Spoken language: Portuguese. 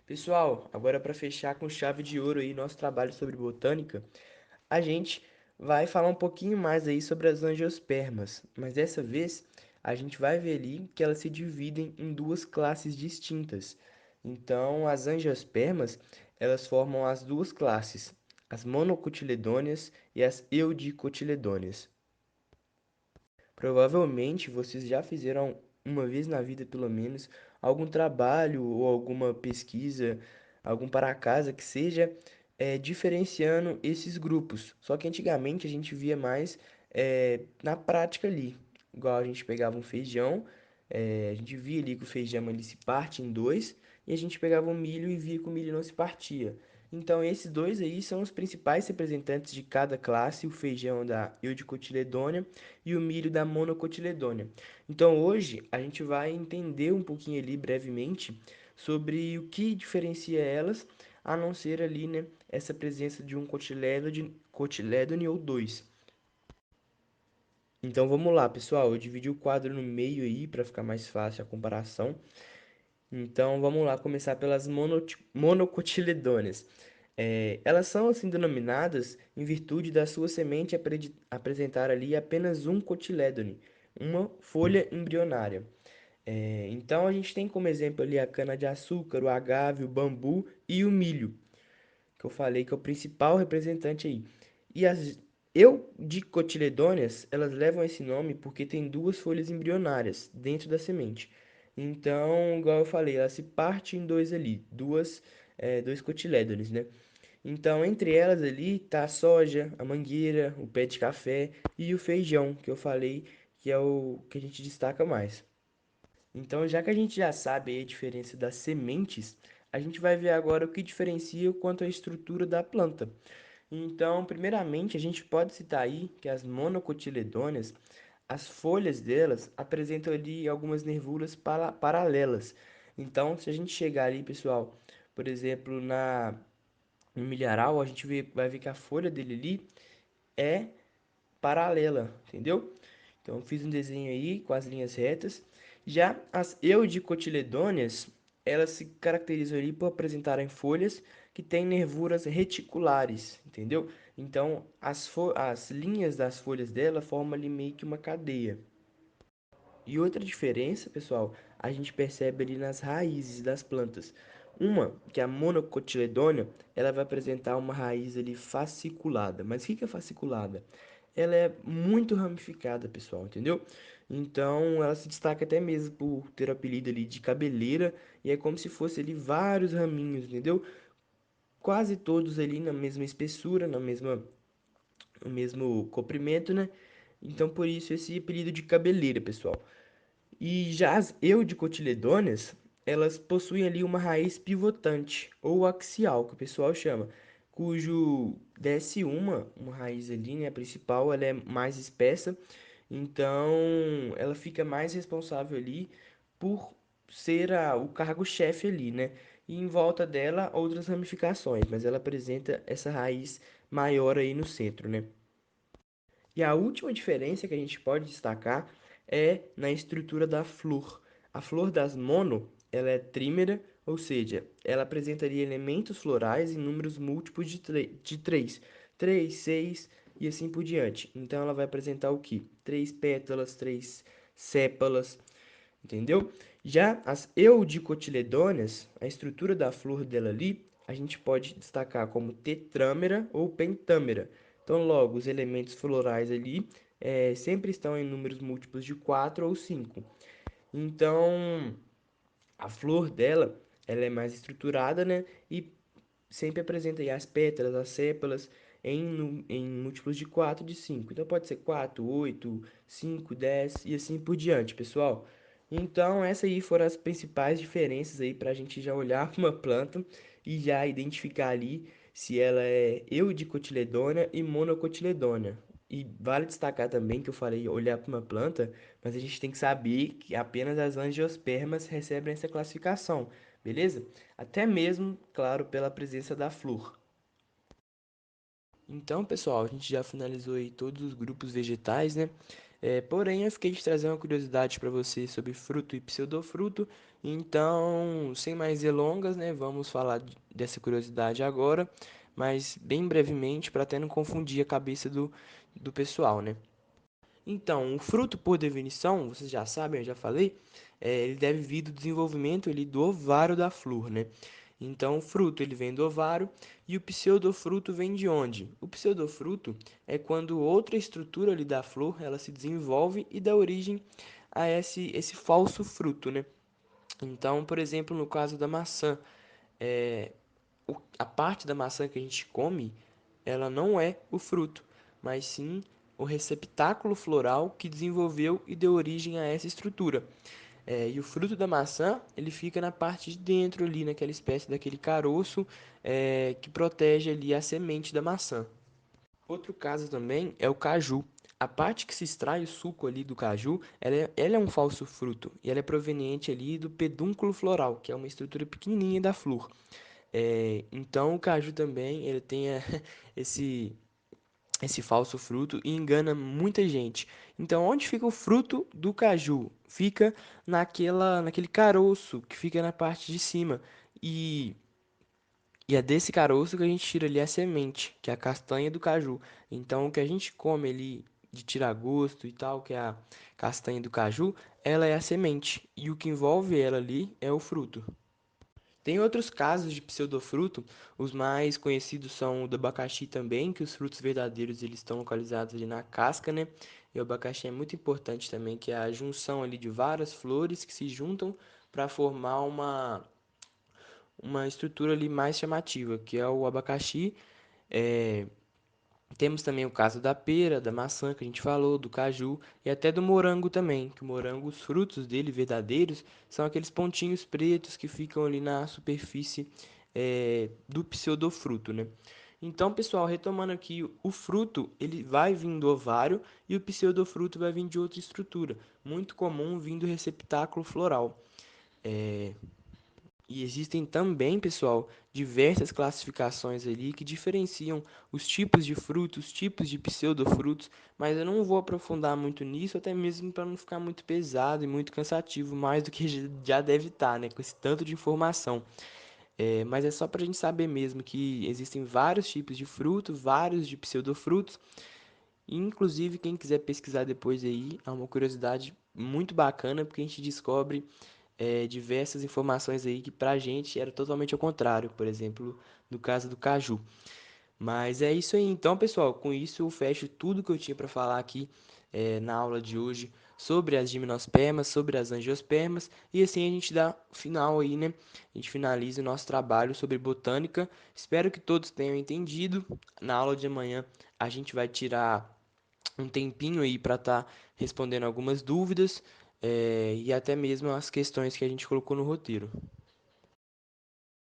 Pessoal, agora para fechar com chave de ouro aí nosso trabalho sobre botânica, a gente vai falar um pouquinho mais aí sobre as angiospermas, mas dessa vez a gente vai ver ali que elas se dividem em duas classes distintas. Então, as angiospermas, elas formam as duas classes, as monocotiledôneas e as eudicotiledôneas. Provavelmente vocês já fizeram uma vez na vida, pelo menos, algum trabalho ou alguma pesquisa, algum para casa que seja diferenciando esses grupos. Só que antigamente a gente via mais na prática ali. Igual a gente pegava um feijão, a gente via ali que o feijão ele se parte em dois, e a gente pegava um milho e via que o milho não se partia. Então, esses dois aí são os principais representantes de cada classe, o feijão da Eudicotiledônea e o milho da Monocotiledônea. Então, hoje a gente vai entender um pouquinho ali brevemente sobre o que diferencia elas, a não ser ali, né, essa presença de um cotilédone ou dois. Então, vamos lá, pessoal. Eu dividi o quadro no meio aí para ficar mais fácil a comparação. Então, vamos lá começar pelas monocotiledôneas. Elas são assim denominadas em virtude da sua semente apresentar ali apenas um cotilédone, uma folha embrionária. Então, a gente tem como exemplo ali a cana-de-açúcar, o agave, o bambu e o milho, que eu falei que é o principal representante aí. E as eudicotiledôneas, elas levam esse nome porque tem duas folhas embrionárias dentro da semente. Então, igual eu falei, ela se parte em dois ali, dois cotilédones, né? Então, entre elas ali tá a soja, a mangueira, o pé de café e o feijão, que eu falei que é o que a gente destaca mais. Então, já que a gente já sabe aí a diferença das sementes, a gente vai ver agora o que diferencia quanto à estrutura da planta. Então, primeiramente, a gente pode citar aí que as monocotiledôneas, as folhas delas apresentam ali algumas nervuras paralelas. Então, se a gente chegar ali, pessoal, por exemplo, no milharal, vai ver que a folha dele ali é paralela, entendeu? Então, eu fiz um desenho aí com as linhas retas. Já as eudicotiledôneas, elas se caracterizam ali por apresentarem folhas que têm nervuras reticulares, entendeu? Então, as linhas das folhas dela formam ali meio que uma cadeia. E outra diferença, pessoal, a gente percebe ali nas raízes das plantas. Uma, que é a monocotiledônea, ela vai apresentar uma raiz ali fasciculada. Mas o que é fasciculada? Ela é muito ramificada, pessoal, entendeu? Então, ela se destaca até mesmo por ter o apelido ali de cabeleira, e é como se fosse ali vários raminhos, entendeu? Quase todos ali na mesma espessura, no mesmo comprimento, né? Então, por isso esse apelido de cabeleira, pessoal. E já as eudicotiledôneas, elas possuem ali uma raiz pivotante ou axial, que o pessoal chama, cujo desce uma raiz ali, né, a principal, ela é mais espessa, então ela fica mais responsável ali por ser o cargo-chefe ali, né? E em volta dela outras ramificações, mas ela apresenta essa raiz maior aí no centro, né? E a última diferença que a gente pode destacar é na estrutura da flor. A flor das mono, ela é trímera, ou seja, ela apresentaria elementos florais em números múltiplos de 3, 3, 6 e assim por diante. Então ela vai apresentar o quê? 3 pétalas, 3 sépalas, entendeu? Já as eudicotiledôneas, a estrutura da flor dela ali, a gente pode destacar como tetrâmera ou pentâmera. Então, logo, os elementos florais ali sempre estão em números múltiplos de 4 ou 5. Então, a flor dela, ela é mais estruturada, né? E sempre apresenta aí as pétalas, as sépalas em múltiplos de 4 de 5. Então pode ser 4, 8, 5, 10 e assim por diante, pessoal. Então essas aí foram as principais diferenças aí para a gente já olhar para uma planta e já identificar ali se ela é eudicotiledônea e monocotiledônea. E vale destacar também que eu falei olhar para uma planta, mas a gente tem que saber que apenas as angiospermas recebem essa classificação, beleza? Até mesmo, claro, pela presença da flor. Então, pessoal, a gente já finalizou aí todos os grupos vegetais, né? Porém, eu fiquei de trazer uma curiosidade para você sobre fruto e pseudofruto. Então, sem mais delongas, né, vamos falar dessa curiosidade agora, mas bem brevemente, para até não confundir a cabeça do pessoal, né? Então, o fruto, por definição, vocês já sabem, eu já falei, ele deve vir do desenvolvimento ali, do ovário da flor, né? Então, o fruto ele vem do ovário e o pseudofruto vem de onde? O pseudofruto é quando outra estrutura ali da flor ela se desenvolve e dá origem a esse falso fruto, né? Então, por exemplo, no caso da maçã, a parte da maçã que a gente come, ela não é o fruto, mas sim o receptáculo floral que desenvolveu e deu origem a essa estrutura. E o fruto da maçã, ele fica na parte de dentro ali, naquela espécie daquele caroço, que protege ali a semente da maçã. Outro caso também é o caju. A parte que se extrai o suco ali do caju, ela é um falso fruto e ela é proveniente ali do pedúnculo floral, que é uma estrutura pequenininha da flor. Então o caju também ele tem esse esse falso fruto e engana muita gente. Então, onde fica o fruto do caju? Fica naquele caroço que fica na parte de cima. E, e é desse caroço que a gente tira ali a semente, que é a castanha do caju. Então, o que a gente come ali de tirar gosto e tal, que é a castanha do caju, ela é a semente. E o que envolve ela ali é o fruto. Tem outros casos de pseudofruto, os mais conhecidos são o do abacaxi também, que os frutos verdadeiros eles estão localizados ali na casca, né? E o abacaxi é muito importante também, que é a junção ali de várias flores que se juntam para formar uma estrutura ali mais chamativa, que é o abacaxi. É, Temos também o caso da pera, da maçã que a gente falou, do caju e até do morango também, que o morango, os frutos dele verdadeiros são aqueles pontinhos pretos que ficam ali na superfície do pseudofruto, né? Então, pessoal, retomando aqui, o fruto ele vai vir do ovário e o pseudofruto vai vir de outra estrutura, muito comum vindo do receptáculo floral. E existem também, pessoal, diversas classificações ali que diferenciam os tipos de frutos, os tipos de pseudofrutos, mas eu não vou aprofundar muito nisso, até mesmo para não ficar muito pesado e muito cansativo, mais do que já deve estar, né, com esse tanto de informação. Mas é só para a gente saber mesmo que existem vários tipos de frutos, vários de pseudofrutos, e inclusive quem quiser pesquisar depois aí, é uma curiosidade muito bacana, porque a gente descobre diversas informações aí que pra gente era totalmente ao contrário, por exemplo, no caso do caju. Mas é isso aí, então, pessoal. Com isso, eu fecho tudo que eu tinha para falar aqui na aula de hoje sobre as gimnospermas, sobre as angiospermas, e assim a gente dá final aí, né? A gente finaliza o nosso trabalho sobre botânica. Espero que todos tenham entendido. Na aula de amanhã, a gente vai tirar um tempinho aí para estar respondendo algumas dúvidas e até mesmo as questões que a gente colocou no roteiro.